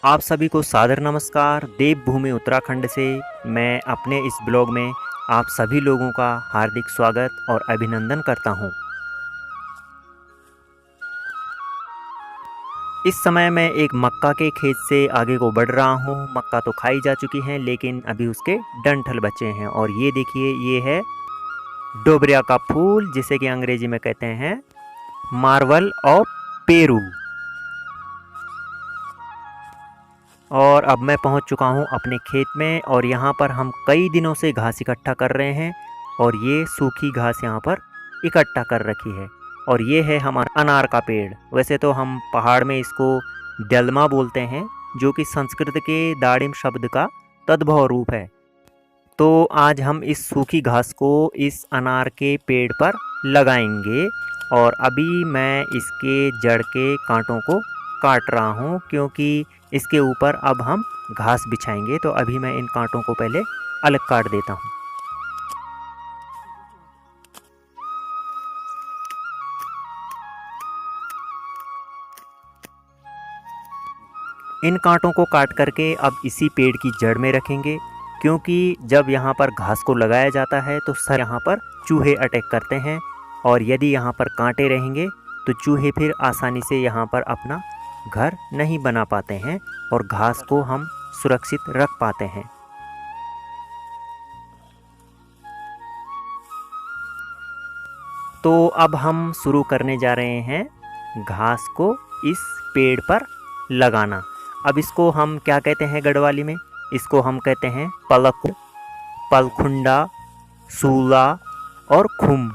आप सभी को सादर नमस्कार। देवभूमि उत्तराखंड से मैं अपने इस ब्लॉग में आप सभी लोगों का हार्दिक स्वागत और अभिनंदन करता हूं। इस समय मैं एक मक्का के खेत से आगे को बढ़ रहा हूं। मक्का तो खाई जा चुकी हैं, लेकिन अभी उसके डंठल बचे हैं। और ये देखिए, ये है डोबरिया का फूल, जिसे कि अंग्रेजी में कहते हैं मार्वल ऑफ पेरू। और अब मैं पहुंच चुका हूं अपने खेत में, और यहाँ पर हम कई दिनों से घास इकट्ठा कर रहे हैं। और ये सूखी घास यहाँ पर इकट्ठा कर रखी है। और ये है हमारा अनार का पेड़। वैसे तो हम पहाड़ में इसको दलमा बोलते हैं, जो कि संस्कृत के दाड़िम शब्द का तद्भव रूप है। तो आज हम इस सूखी घास को इस अनार के पेड़ पर लगाएंगे। और अभी मैं इसके जड़ के कांटों को काट रहा हूँ, क्योंकि इसके ऊपर अब हम घास बिछाएंगे। तो अभी मैं इन कांटों को पहले अलग काट देता हूँ। इन कांटों को काट करके अब इसी पेड़ की जड़ में रखेंगे, क्योंकि जब यहाँ पर घास को लगाया जाता है तो सर यहाँ पर चूहे अटैक करते हैं। और यदि यहाँ पर कांटे रहेंगे तो चूहे फिर आसानी से यहाँ पर अपना घर नहीं बना पाते हैं और घास को हम सुरक्षित रख पाते हैं। तो अब हम शुरू करने जा रहे हैं घास को इस पेड़ पर लगाना। अब इसको हम क्या कहते हैं गढ़वाली में? इसको हम कहते हैं पलक, पलखुंडा, सूला और खुम।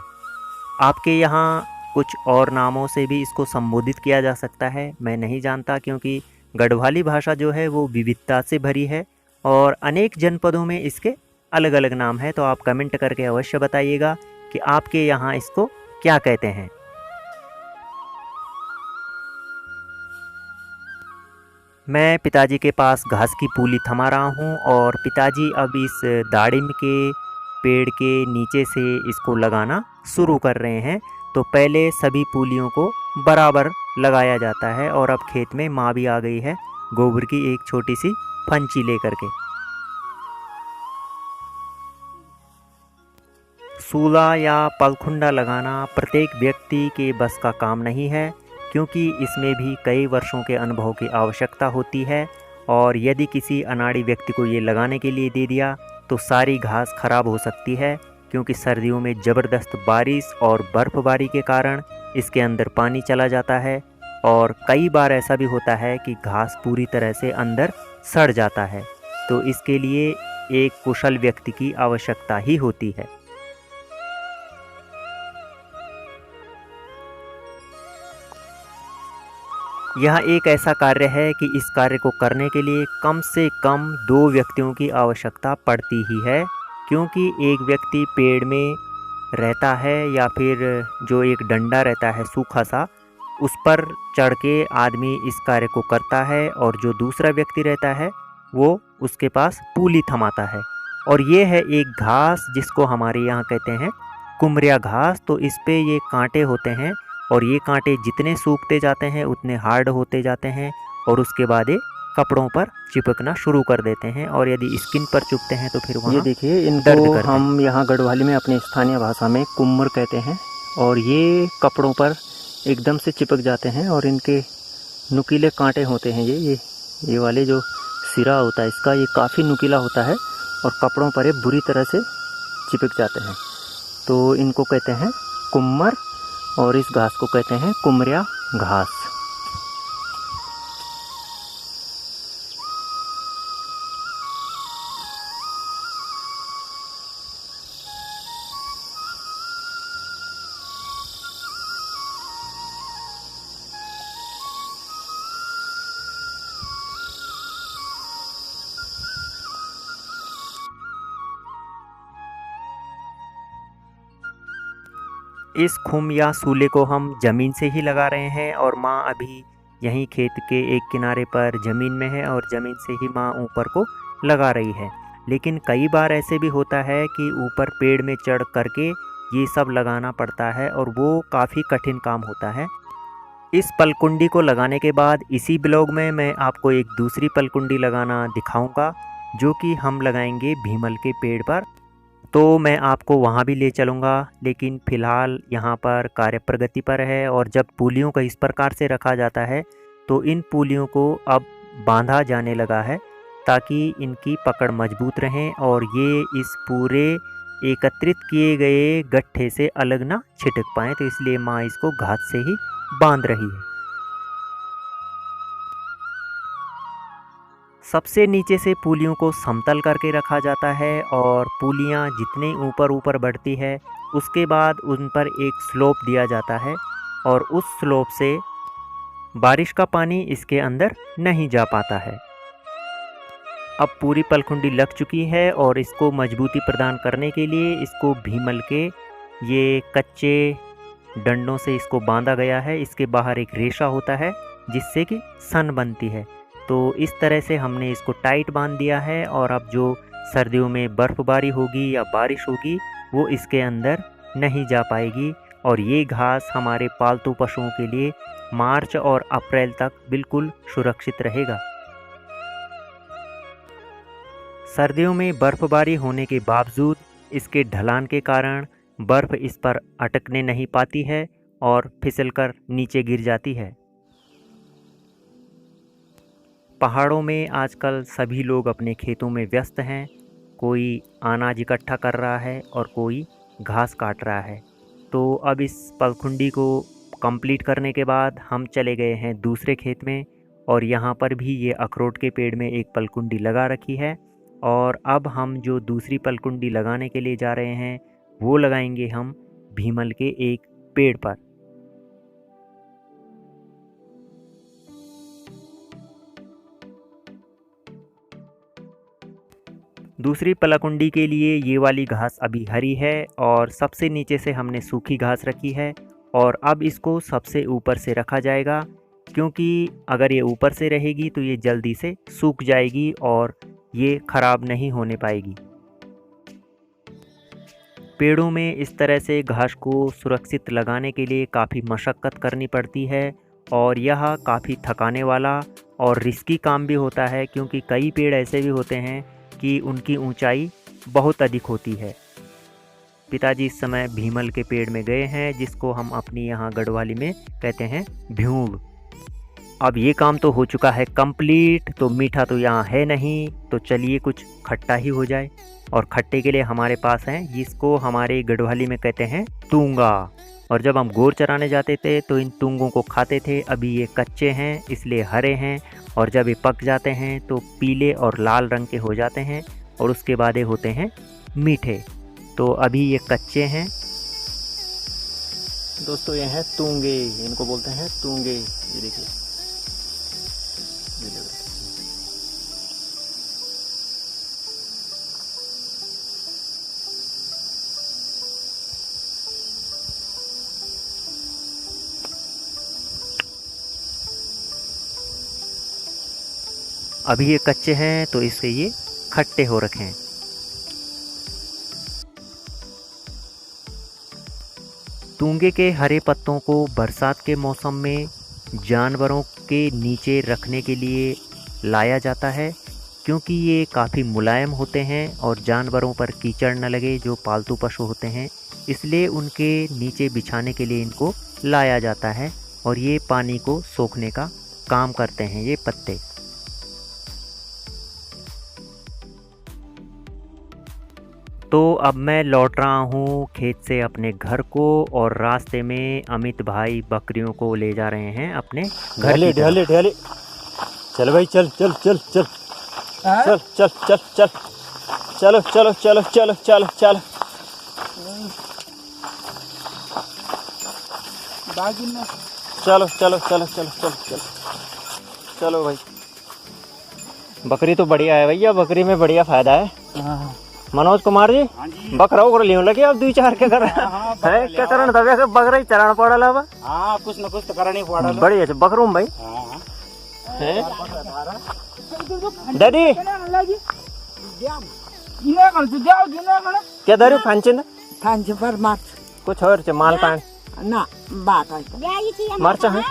आपके यहाँ कुछ और नामों से भी इसको संबोधित किया जा सकता है, मैं नहीं जानता, क्योंकि गढ़वाली भाषा जो है वो विविधता से भरी है और अनेक जनपदों में इसके अलग अलग नाम है। तो आप कमेंट करके अवश्य बताइएगा कि आपके यहाँ इसको क्या कहते हैं। मैं पिताजी के पास घास की पूली थमा रहा हूँ, और पिताजी अब इस दाड़िम के पेड़ के नीचे से इसको लगाना शुरू कर रहे हैं। तो पहले सभी पूलियों को बराबर लगाया जाता है। और अब खेत में माँ भी आ गई है गोबर की एक छोटी सी फंची लेकर के। सूला या पलखुंडा लगाना प्रत्येक व्यक्ति के बस का काम नहीं है, क्योंकि इसमें भी कई वर्षों के अनुभव की आवश्यकता होती है। और यदि किसी अनाड़ी व्यक्ति को ये लगाने के लिए दे दिया तो सारी घास खराब हो सकती है, क्योंकि सर्दियों में ज़बरदस्त बारिश और बर्फ़बारी के कारण इसके अंदर पानी चला जाता है। और कई बार ऐसा भी होता है कि घास पूरी तरह से अंदर सड़ जाता है। तो इसके लिए एक कुशल व्यक्ति की आवश्यकता ही होती है। यह एक ऐसा कार्य है कि इस कार्य को करने के लिए कम से कम 2 व्यक्तियों की आवश्यकता पड़ती ही है, क्योंकि एक व्यक्ति पेड़ में रहता है या फिर जो एक डंडा रहता है सूखा सा, उस पर चढ़ के आदमी इस कार्य को करता है, और जो दूसरा व्यक्ति रहता है वो उसके पास पूली थमाता है। और ये है एक घास जिसको हमारे यहाँ कहते हैं कुमरिया घास। तो इस पे ये कांटे होते हैं, और ये कांटे जितने सूखते जाते हैं उतने हार्ड होते जाते हैं, और उसके बाद ये कपड़ों पर चिपकना शुरू कर देते हैं। और यदि स्किन पर चुभते हैं तो फिर वहाँ ये देखिए, दर्द इनको करते हैं। हम यहाँ गढ़वाली में अपनी स्थानीय भाषा में कुम्मर कहते हैं। और ये कपड़ों पर एकदम से चिपक जाते हैं, और इनके नुकीले कांटे होते हैं। ये वाले जो सिरा होता है इसका, ये काफ़ी नुकीला होता है, और कपड़ों पर ये बुरी तरह से चिपक जाते हैं। तो इनको कहते हैं कुम्मर, और इस घास को कहते हैं कुमरिया घास। इस खुम या सूले को हम ज़मीन से ही लगा रहे हैं, और माँ अभी यहीं खेत के एक किनारे पर ज़मीन में है, और ज़मीन से ही माँ ऊपर को लगा रही है। लेकिन कई बार ऐसे भी होता है कि ऊपर पेड़ में चढ़ करके ये सब लगाना पड़ता है, और वो काफ़ी कठिन काम होता है। इस पलकुंडी को लगाने के बाद इसी ब्लॉग में मैं आपको एक दूसरी पलकुंडी लगाना दिखाऊंगा, जो कि हम लगाएंगे भीमल के पेड़ पर। तो मैं आपको वहाँ भी ले चलूँगा, लेकिन फ़िलहाल यहाँ पर कार्य प्रगति पर है। और जब पुलियों को इस प्रकार से रखा जाता है तो इन पुलियों को अब बांधा जाने लगा है, ताकि इनकी पकड़ मजबूत रहें और ये इस पूरे एकत्रित किए गए गट्ठे से अलग ना छिटक पाएँ। तो इसलिए माँ इसको घात से ही बांध रही है। सबसे नीचे से पुलियों को समतल करके रखा जाता है और पुलियाँ जितने ऊपर ऊपर बढ़ती है उसके बाद उन पर एक स्लोप दिया जाता है, और उस स्लोप से बारिश का पानी इसके अंदर नहीं जा पाता है। अब पूरी पलकुंडी लग चुकी है और इसको मजबूती प्रदान करने के लिए इसको भीमल के ये कच्चे डंडों से इसको बांधा गया है। इसके बाहर एक रेशा होता है जिससे कि सन बनती है। तो इस तरह से हमने इसको टाइट बांध दिया है, और अब जो सर्दियों में बर्फ़बारी होगी या बारिश होगी वो इसके अंदर नहीं जा पाएगी। और ये घास हमारे पालतू पशुओं के लिए मार्च और अप्रैल तक बिल्कुल सुरक्षित रहेगा। सर्दियों में बर्फ़बारी होने के बावजूद इसके ढलान के कारण बर्फ़ इस पर अटकने नहीं पाती है और फिसलकर नीचे गिर जाती है। पहाड़ों में आजकल सभी लोग अपने खेतों में व्यस्त हैं। कोई अनाज इकट्ठा कर रहा है और कोई घास काट रहा है। तो अब इस पलकुंडी को कंप्लीट करने के बाद हम चले गए हैं दूसरे खेत में, और यहाँ पर भी ये अखरोट के पेड़ में एक पलकुंडी लगा रखी है। और अब हम जो दूसरी पलकुंडी लगाने के लिए जा रहे हैं वो लगाएंगे हम भीमल के एक पेड़ पर। दूसरी पलकुंडी के लिए ये वाली घास अभी हरी है और सबसे नीचे से हमने सूखी घास रखी है। और अब इसको सबसे ऊपर से रखा जाएगा, क्योंकि अगर ये ऊपर से रहेगी तो ये जल्दी से सूख जाएगी और ये ख़राब नहीं होने पाएगी। पेड़ों में इस तरह से घास को सुरक्षित लगाने के लिए काफ़ी मशक्क़त करनी पड़ती है, और यह काफ़ी थकाने वाला और रिस्की काम भी होता है, क्योंकि कई पेड़ ऐसे भी होते हैं कि उनकी ऊंचाई बहुत अधिक होती है। पिताजी इस समय भीमल के पेड़ में गए हैं, जिसको हम अपनी यहाँ गढ़वाली में कहते हैं भ्यूंग। अब ये काम तो हो चुका है कंप्लीट, तो मीठा तो यहाँ है नहीं, तो चलिए कुछ खट्टा ही हो जाए। और खट्टे के लिए हमारे पास हैं, जिसको हमारे गढ़वाली में कहते हैं तूंगा। और जब हम गोर चराने जाते थे तो इन तूंगों को खाते थे। अभी ये कच्चे हैं इसलिए हरे हैं, और जब ये पक जाते हैं तो पीले और लाल रंग के हो जाते हैं, और उसके बाद ये होते हैं मीठे। तो अभी ये कच्चे हैं। दोस्तों ये हैं तूंगे, इनको बोलते हैं तूंगे। ये देखिए, ये देखो। अभी ये कच्चे हैं तो इससे ये खट्टे हो रखे हैं। तूंगे के हरे पत्तों को बरसात के मौसम में जानवरों के नीचे रखने के लिए लाया जाता है, क्योंकि ये काफ़ी मुलायम होते हैं और जानवरों पर कीचड़ न लगे जो पालतू पशु होते हैं, इसलिए उनके नीचे बिछाने के लिए इनको लाया जाता है। और ये पानी को सोखने का काम करते हैं ये पत्ते। तो अब मैं लौट रहा हूँ खेत से अपने घर को, और रास्ते में अमित भाई बकरियों को ले जा रहे हैं अपने घर की तरफ। ढेले चल भाई, चल चल चल चल चल चल चल चल चलो चलो चलो चलो चलो चलो चलो चलो चलो चलो चलो चलो चलो भाई। बकरी तो बढ़िया है भैया, बकरी में बढ़िया फायदा है। मनोज कुमार जी, बकरा उकरा लियो लगे अब 2-4 के कर है क्या करन तबे के बकरा ही चरान पड़ल अब। हां कुछ न कुछ तो करनी पड़ल। बढ़िया है बकरूम भाई। हां है डैडी गिने कर तू जाओ गिने कर क्या दारू फांचन फांच पर मार कुछ और च माल पान ना बात है मरचा है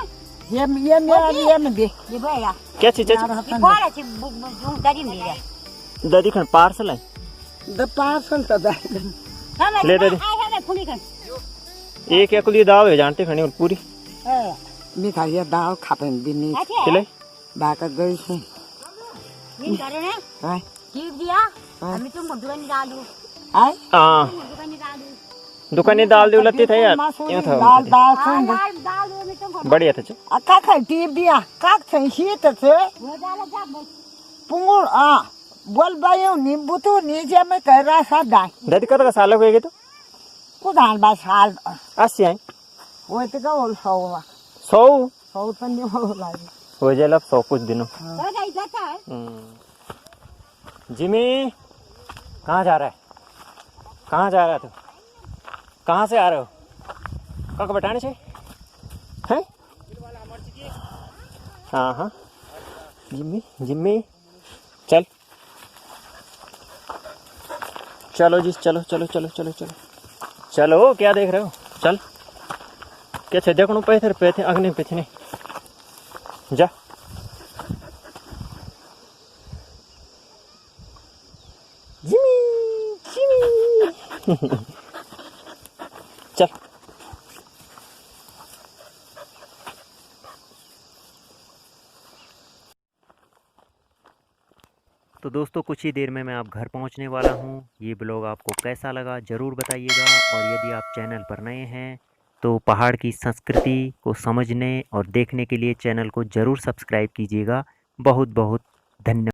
ये मेरा ये में दे ये भैया क्या चीज है ये बड़ा ची जो दादी में दे दादी खन पार्सल है द पार्सल तो दे हम ले दादी आई है फुली कर एक एक लिए दाव है जानते खनी और पूरी मी खाली दाल खापेन बिनी अच्छा खिलाई बाका गई से ये करे ना हां कीप दिया हम तुमको दुकान डालू आई हाँ दुकान डालू दुकाने दाल दे लती था यार यूं था दाल दाल सुन डालू में तुमको बढ़िया था चल अका खा टीप दिया काक छन शीत से वो डाला जा बस पुंगुर बोल बायो नींबू तो नीचे में कर रहा था दाई दादी कत का साल हो गए तो कुदान बा साल 80 आई वो तो का होल सौवा 100 सौ तो नहीं हो लागे हो जाए लब 100 कुछ दिनों तो जाई जाता है जिमी कहाँ जा रहा है कहाँ जा रहा है तू कहाँ से आ रहे हो कहाँ बताने से हैं हाँ हाँ जिम्मी जिम्मी चल चलो जी चलो चलो चलो चलो चलो चलो क्या देख रहे हो चल क्या छे देखो पे थे अग्नि पिछने जा जिमी जिमी चल तो दोस्तों कुछ ही देर में मैं आप घर पहुंचने वाला हूं। ये ब्लॉग आपको कैसा लगा ज़रूर बताइएगा, और यदि आप चैनल पर नए हैं तो पहाड़ की संस्कृति को समझने और देखने के लिए चैनल को ज़रूर सब्सक्राइब कीजिएगा। बहुत बहुत धन्यवाद।